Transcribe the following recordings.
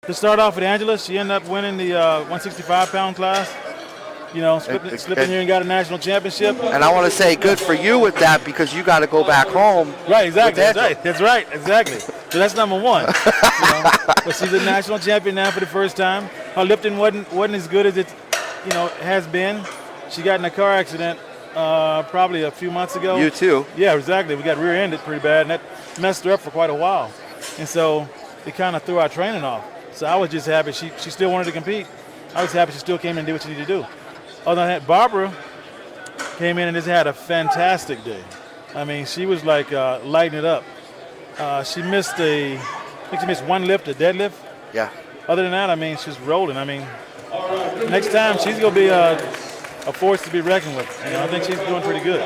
To start off with Angela, she ended up winning the 165-pound class. You know, slipping here and got a national championship. And I want to say good for you with that because you got to go back home. Right, exactly. That's right, exactly. So that's number one. But she's a national champion now for the first time. Her lifting wasn't as good as it, has been. She got in a car accident probably a few months ago. You too. Yeah, exactly. We got rear-ended pretty bad, and that messed her up for quite a while. And so it kind of threw our training off. So I was just happy she still wanted to compete. I was happy she still came in and did what she needed to do. Other than that, Barbara came in and just had a fantastic day. I mean, she was like lighting it up. She missed one lift, a deadlift. Yeah. Other than that, I mean, she's rolling. I mean, next time she's going to be a force to be reckoned with. I think she's doing pretty good.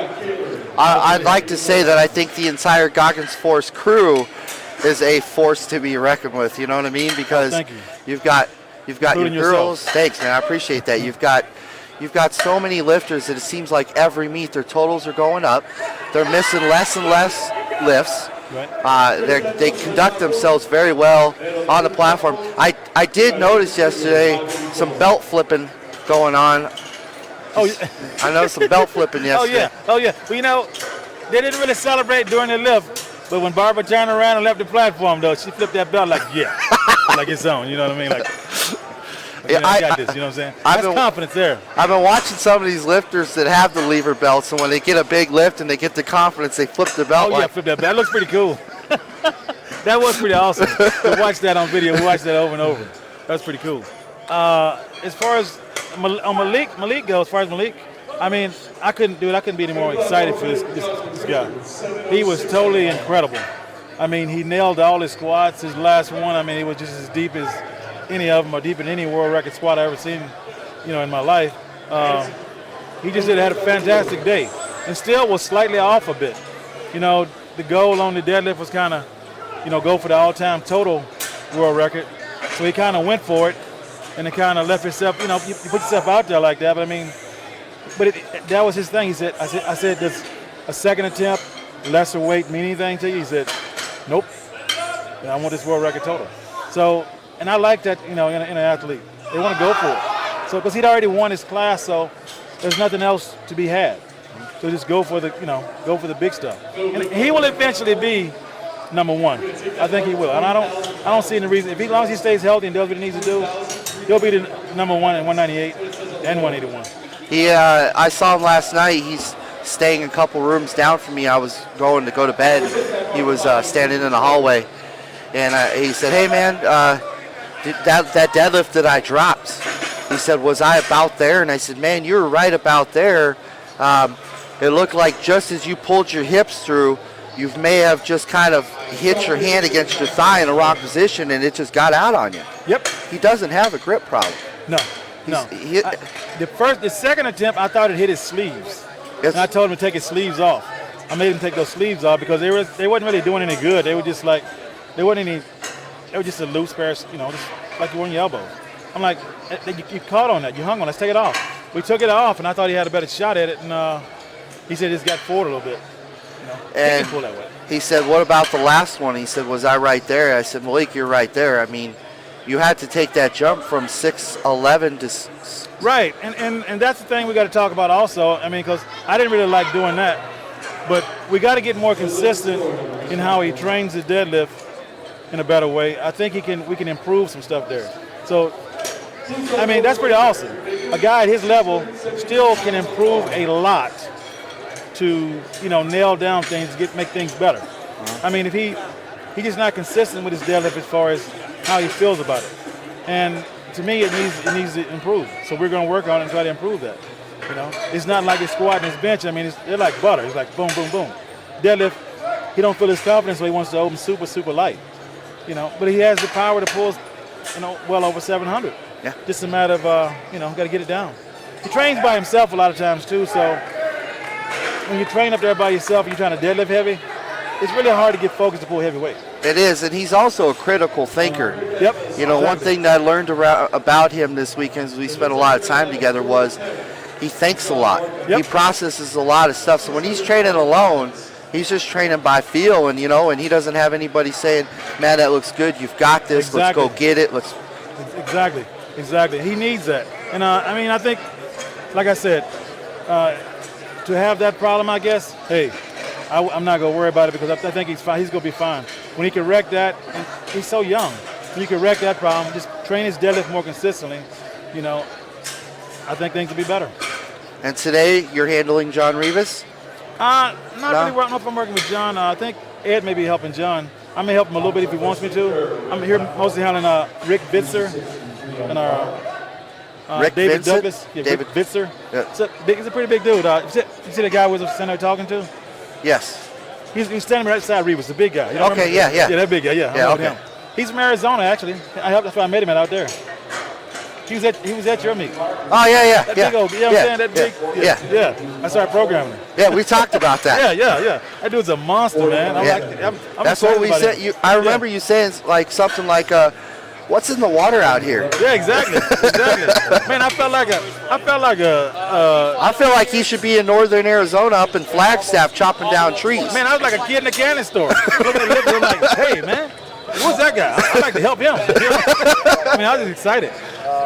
I'd like to say that I think the entire Goggins Force crew is a force to be reckoned with. You know what I mean? Because you've got your girls. Yourself. Thanks, man. I appreciate that. You've got so many lifters that it seems like every meet their totals are going up. They're missing less and less lifts. Right. They conduct themselves very well on the platform. I did notice yesterday some belt flipping going on. Oh, yeah. I noticed some belt flipping yesterday. Oh yeah. Well, they didn't really celebrate during the lift. But when Barbara turned around and left the platform, though, she flipped that belt like it's on. You know what I mean? Like, I got this. You know what I'm saying? That's confidence there. I've been watching some of these lifters that have the lever belts, and when they get a big lift and they get the confidence, they flip the belt. Oh yeah, flip that belt. That looks pretty cool. That was pretty awesome. We watched that on video. We watched that over and over. That was pretty cool. As far as Malik goes, I mean, I couldn't do it. I couldn't be any more excited for this guy. He was totally incredible. I mean, he nailed all his squats. His last one, I mean, it was just as deep as any of them, or deep in any world record squat I ever seen, in my life. He just had a fantastic day, and still was slightly off a bit. The goal on the deadlift was kind of, go for the all-time total world record. So he kind of went for it, and it kind of left himself. You put yourself out there like that, but I mean. But that was his thing. He said, I said, does a second attempt, lesser weight mean anything to you? He said, nope. I want this world record total. So, and I like that, in an athlete. They want to go for it. So, because he'd already won his class, so there's nothing else to be had. So just go for the big stuff. And he will eventually be number one. I think he will. And I don't see any reason. As long as he stays healthy and does what he needs to do, he'll be the number one at 198 and 181. I saw him last night. He's staying a couple rooms down from me. I was going to go to bed. He was standing in the hallway, and he said, "Hey man, that deadlift that I dropped," he said, "was I about there?" And I said, "Man, you were right about there. It looked like just as you pulled your hips through, you may have just kind of hit your hand against your thigh in the wrong position, and it just got out on you." Yep. He doesn't have a grip problem. No. The second attempt, I thought it hit his sleeves. Yes. And I told him to take his sleeves off. I made him take those sleeves off because they wasn't really doing any good. They were just like, they were just a loose pair, just like you were on your elbows. I'm like, you caught on that, you hung on, let's take it off. We took it off, and I thought he had a better shot at it, and he said it's got forward a little bit. And pull that way. He said, what about the last one? He said, was I right there? I said, Malik, you're right there. I mean, you had to take that jump from 6'11 to... Right, and that's the thing we got to talk about also. I mean, because I didn't really like doing that, but we got to get more consistent in how he trains the deadlift in a better way. I think we can improve some stuff there. So, I mean, that's pretty awesome. A guy at his level still can improve a lot to, nail down things, make things better. I mean, if he's just not consistent with his deadlift as far as how he feels about it. And to me, it needs to improve. So we're going to work on it and try to improve that. It's not like his squat and his bench. I mean, they're like butter. It's like boom, boom, boom. Deadlift, he don't feel his confidence, so he wants to open super, super light. But he has the power to pull, well over 700. Yeah. Just a matter of, got to get it down. He trains by himself a lot of times too. So when you train up there by yourself and you're trying to deadlift heavy, it's really hard to get focused to pull heavy weight. It is, and he's also a critical thinker. Yep. Exactly. One thing that I learned about him this weekend as we spent a lot of time together was he thinks a lot. Yep. He processes a lot of stuff. So when he's training alone, he's just training by feel, and he doesn't have anybody saying, "Man, that looks good. You've got this. Exactly. Let's go get it. Let's Exactly. He needs that. And I mean, I think, like I said, to have that problem, I guess, hey, I'm not going to worry about it because I think he's fine. He's going to be fine. When he can wreck that, and he's so young. When he can wreck that problem, just train his deadlift more consistently, you know, I think things will be better. And today you're handling John Rivas? Not really. I don't know if I'm working with John. I think Ed may be helping John. I may help him a little bit if he wants me to. I'm here mostly handling Rick Bitzer and Rick David Vincent? Douglas. Yeah, David Rick Bitzer. Yeah. He's a pretty big dude. You see the guy was sitting there talking to? Yes. He's standing right beside Rivas, the big guy. You Okay, remember? yeah. Yeah, that big guy, yeah. Okay. Him. He's from Arizona, actually. That's why I met him out there. He was at your meet. Oh, yeah. That big old, you know what I'm saying? That big, yeah. I started programming him. Yeah, we talked about that. Yeah. That dude's a monster, man. I'm That's what we said. I remember you saying like something like, "What's in the water out here?" Yeah, exactly. Man, I felt like I feel like he should be in northern Arizona up in Flagstaff chopping down trees. Man, I was like a kid in a candy store. Looking at the lips, I'm like, hey, man, who's that guy? I'd like to help him. I mean, I was just excited.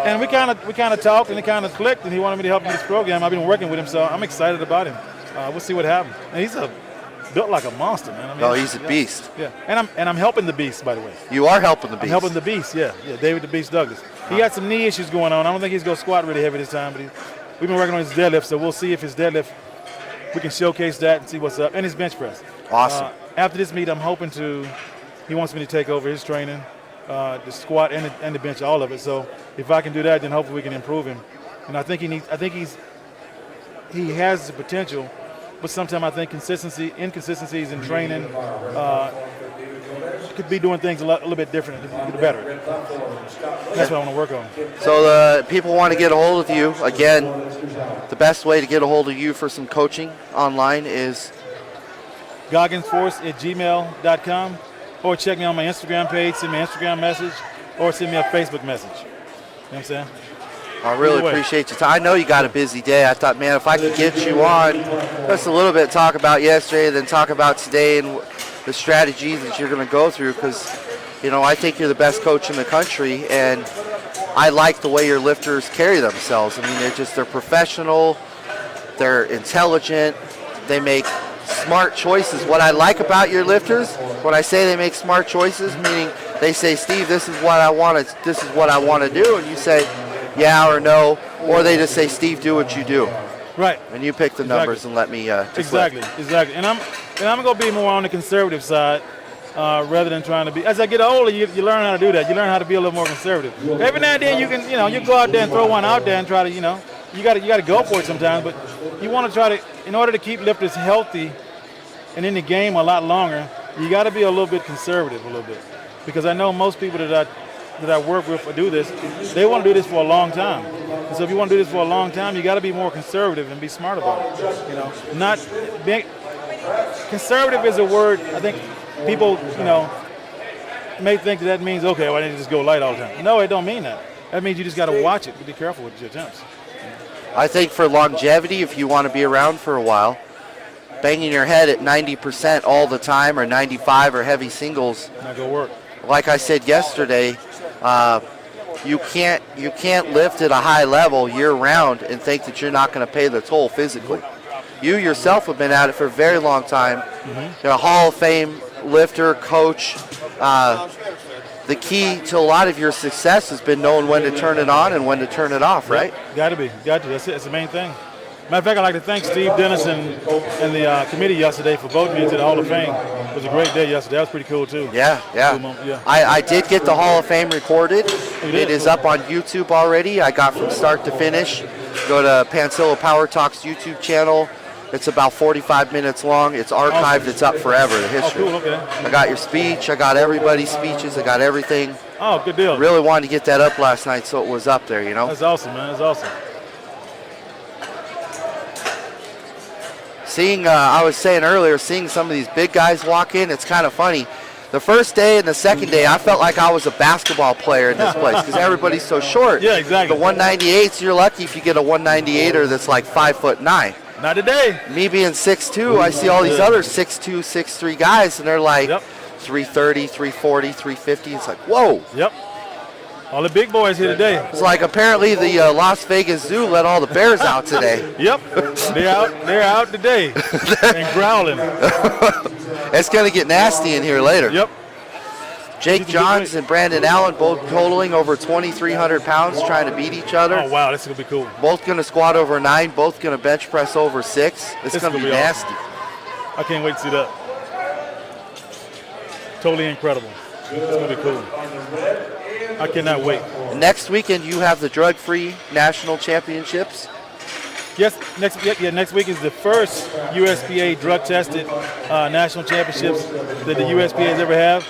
And we kind of talked, and it kind of clicked, and he wanted me to help him with this program. I've been working with him, so I'm excited about him. We'll see what happens. And he's built like a monster, man. I mean, he's a beast. Yeah, and I'm helping the beast, by the way. You are helping the beast. I'm helping the beast, yeah. David the Beast Douglas. He got some knee issues going on. I don't think he's going to squat really heavy this time, but we've been working on his deadlift, so we'll see if his deadlift, we can showcase that and see what's up, and his bench press. Awesome. After this meet, I'm hoping he wants me to take over his training, the squat and the bench, all of it. So if I can do that, then hopefully we can improve him. And I think he has the potential, but sometimes I think inconsistencies in training could be doing things a little bit different to get better. That's what I want to work on. So people want to get a hold of you. Again, the best way to get a hold of you for some coaching online is GogginsForce@gmail.com, or check me on my Instagram page, send me an Instagram message, or send me a Facebook message. You know what I'm saying? I really appreciate your time. I know you got a busy day. I thought, man, if I could get you on just a little bit, talk about yesterday, then talk about today and the strategies that you're going to go through, because, you know, I think you're the best coach in the country, and I like the way your lifters carry themselves. I mean, they're professional, they're intelligent, they make smart choices. What I like about your lifters, when I say they make smart choices, meaning they say, Steve, this is what I want to do, and you say yeah or no, or they just say, Steve, do what you do. Right. And you pick the numbers and let me just Exactly. And I'm going to be more on the conservative side rather than trying to be. As I get older, you learn how to do that. You learn how to be a little more conservative. Every now and then you can, you go out there and throw one out there and try to, you got to go for it sometimes. But you want to try to, in order to keep lifters healthy and in the game a lot longer, you got to be a little bit conservative a little bit. Because I know most people that I work with or do this, they want to do this for a long time. And so if you want to do this for a long time, you got to be more conservative and be smart about it. Not being conservative is a word. I think people, may think that means okay, well, I need to just go light all the time. No, it don't mean that. That means you just got to watch it and be careful with your attempts. I think for longevity, if you want to be around for a while, banging your head at 90% all the time or 95 or heavy singles, not gonna work. Like I said yesterday, you can't lift at a high level year-round and think that you're not going to pay the toll physically. You yourself have been at it for a very long time. Mm-hmm. You're a Hall of Fame lifter, coach. The key to a lot of your success has been knowing when to turn it on and when to turn it off, right? Got to. That's it. That's the main thing. Matter of fact, I'd like to thank Steve Dennis and the committee yesterday for voting me into the Hall of Fame. It was a great day yesterday. That was pretty cool, too. Yeah. I did get the Hall of Fame recorded. It is up on YouTube already. I got from start to finish. Go to Pancillo Power Talks YouTube channel. It's about 45 minutes long. It's archived. It's up forever, the history. Oh, cool, okay. I got your speech. I got everybody's speeches. I got everything. Oh, good deal. Really wanted to get that up last night, so it was up there, That's awesome, man. That's awesome. I was saying earlier, seeing some of these big guys walk in, it's kind of funny. The first day and the second day, I felt like I was a basketball player in this place because everybody's so short. Yeah, exactly. The 198s, you're lucky if you get a 198er that's like 5'9". Not today. Me being 6'2", I see all these other 6'2", 6'3" guys, and they're like 330, 340, 350. It's like, whoa. Yep. All the big boys here today. It's like apparently the Las Vegas Zoo let all the bears out today. Yep, they're out today and growling. It's going to get nasty in here later. Yep. Jake Johns and Brandon Allen both totaling over 2,300 pounds, trying to beat each other. Oh, wow, this is going to be cool. Both going to squat over 9, both going to bench press over 6. It's going to be nasty. Awesome. I can't wait to see that. Totally incredible. It's going to be cool. I cannot wait. Next weekend, you have the drug-free national championships. Yes, next week is the first USPA drug-tested national championships that the USPA has ever had.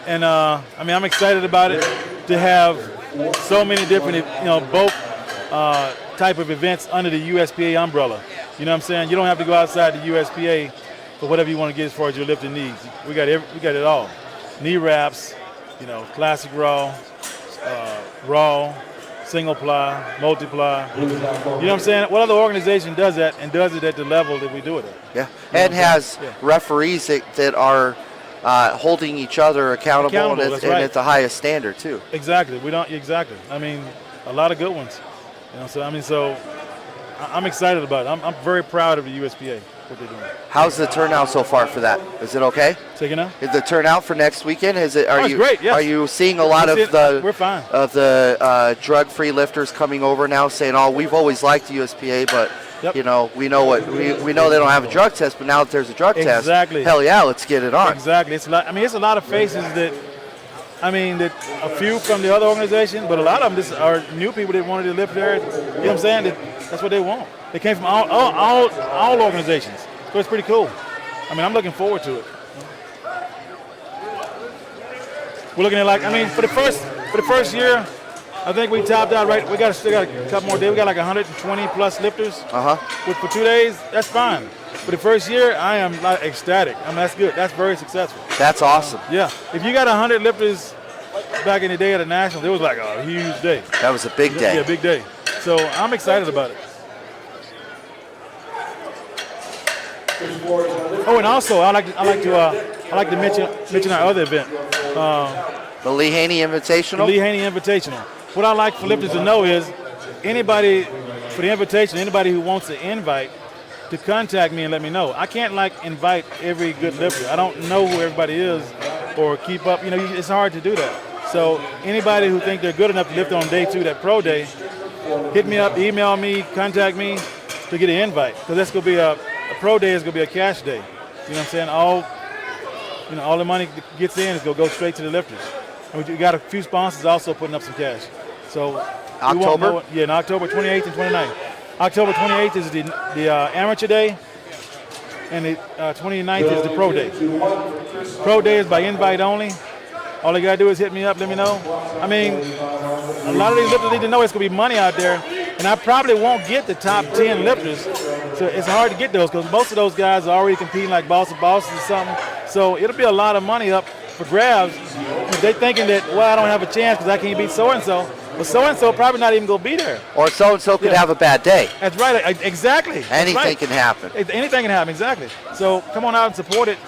And I'm excited about it to have so many different, both type of events under the USPA umbrella. You know what I'm saying? You don't have to go outside the USPA for whatever you want to get as far as your lifting needs. We got it all. Knee wraps, classic raw, raw, single ply, multiply. You know what I'm saying? What other organization does that and does it at the level that we do it at? Yeah, and has referees that are holding each other accountable and at the highest standard too. Exactly. Exactly. I mean, a lot of good ones. So I'm excited about it. I'm very proud of the USPA, what they're doing. How's the turnout so far for that? Is it okay? Take it now? Is the turnout for next weekend? It's great, yes. Are you seeing a lot we're fine. of the drug-free lifters coming over now saying, "Oh, we've always liked the USPA, but we know we know they don't have a drug test, but now that there's a drug test, hell yeah, let's get it on." Exactly. It's a lot of faces that a few from the other organization, but a lot of them just are new people that wanted to lift there. You know what I'm saying? That's what they want. They came from all organizations, so it's pretty cool. I'm looking forward to it. We're looking at for the first year, I think we topped out right. We still got a couple more days. We got 120 plus lifters. For 2 days, that's fine. For the first year, I am ecstatic. That's good. That's very successful. That's awesome. Yeah. If you got 100 lifters back in the day at the Nationals, it was like a huge day. That was a big day. Yeah, big day. So I'm excited about it. Oh, and also I like to mention our other event. The Lee Haney Invitational? The Lee Haney Invitational. What I like for lifters to know is anybody for the invitation, anybody who wants to invite, to contact me and let me know. I can't invite every good lifter. I don't know who everybody is or keep up. It's hard to do that. So anybody who think they're good enough to lift on day 2, that pro day, hit me up, email me, contact me to get an invite. Because that's going to be a pro day is going to be a cash day. You know what I'm saying? All the money that gets in is going to go straight to the lifters. And we got a few sponsors also putting up some cash. So October? In October 28th and 29th. October 28th is the amateur day, and the 29th is the pro day. Pro day is by invite only. All they gotta do is hit me up, let me know. A lot of these lifters need to know it's gonna be money out there, and I probably won't get the top 10 lifters, so it's hard to get those because most of those guys are already competing like boss of bosses or something. So it'll be a lot of money up for grabs. They thinking that, I don't have a chance because I can't beat so-and-so. Well, so-and-so probably not even going to be there. Or so-and-so could have a bad day. That's right. Exactly. Anything can happen. Anything can happen, exactly. So come on out and support it.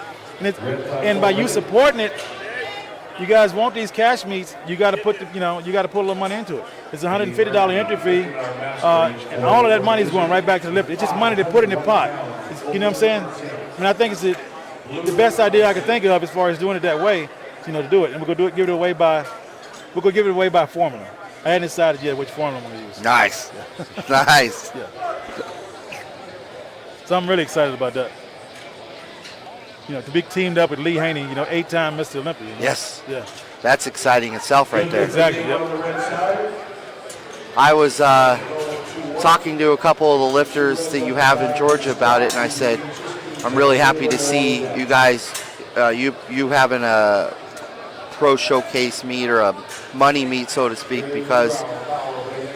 And by you supporting it, you guys want these cash meets, you got to put you got to put a little money into it. It's a $150 entry fee, and all of that money is going right back to the lifter. It's just money to put in the pot. You know what I'm saying? I think it's the best idea I could think of as far as doing it that way, to do it. And we're going to give it away by formula. I hadn't decided yet which formula I'm going to use. Nice. Yeah. Nice. Yeah. So I'm really excited about that. To be teamed up with Lee Haney, 8-time Mr. Olympia. Yes. Yeah. That's exciting itself right there. Exactly, yep. I was talking to a couple of the lifters that you have in Georgia about it, and I said, I'm really happy to see you guys, you having a pro showcase meet or a money meet, so to speak, because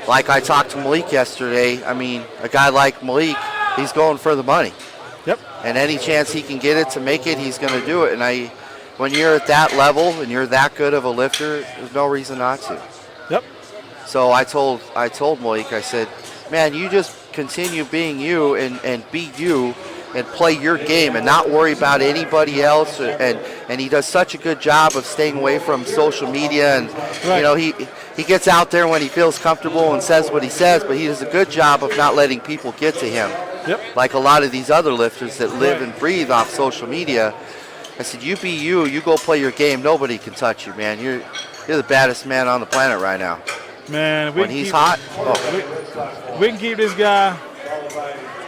like I talked to Malik yesterday, a guy like Malik, he's going for the money. Yep. And any chance he can get it to make it, he's going to do it. And when you're at that level and you're that good of a lifter, there's no reason not to. Yep. So I told Malik, I said, man, you just continue being you and be you and play your game and not worry about anybody else. And he does such a good job of staying away from social media. And right. he gets out there when he feels comfortable and says what he says, but he does a good job of not letting people get to him. Yep. Like a lot of these other lifters that live and breathe off social media. I said, you be you. You go play your game. Nobody can touch you, man. You're the baddest man on the planet right now. Man, if we When can he's keep, hot, we can keep this guy,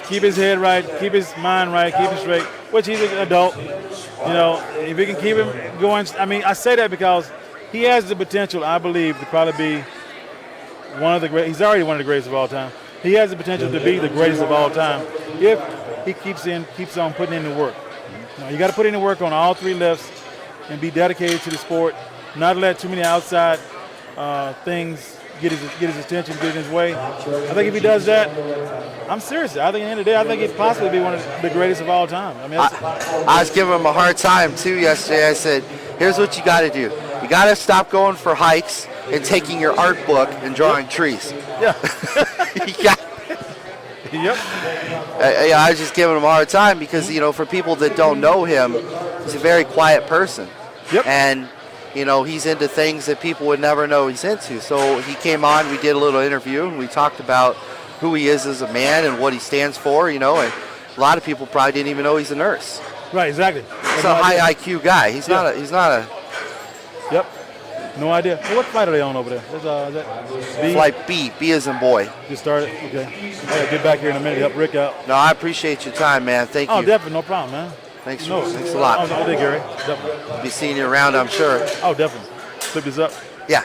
keep his head right, keep his mind right, keep him straight, which he's an adult. You know, if we can keep him going. I mean, I say that because he has the potential, I believe, to probably be one of the great. He's already one of the greatest of all time. He has the potential to be the greatest of all time if he keeps on putting in the work. You got to put in the work on all 3 lifts and be dedicated to the sport. Not let too many outside things get his attention, get in his way. I think if he does that, I'm serious. I think at the end of the day, I think he'd possibly be one of the greatest of all time. I mean, I was giving him a hard time too yesterday. I said, here's what you got to do. You got to stop going for hikes and taking your art book and drawing trees. Yeah. Yep. I was just giving him a hard time because, you know, for people that don't know him, he's a very quiet person. Yep. And, you know, he's into things that people would never know he's into. So he came on, we did a little interview, and we talked about who he is as a man and what he stands for, you know, and a lot of people probably didn't even know he's a nurse. Right, exactly. He's a high IQ guy. He's not a. Yep. No idea. Hey, what flight are they on over there? Is that B? Flight B. B as in boy. Just started? Okay. I gotta get back here in a minute, help Rick out. No, I appreciate your time, man. Thank you. Oh, definitely. No problem, man. Thanks No. a lot. Oh, Gary. Definitely. Be seeing you around, I'm sure. Oh, definitely. Flip this up. Yeah.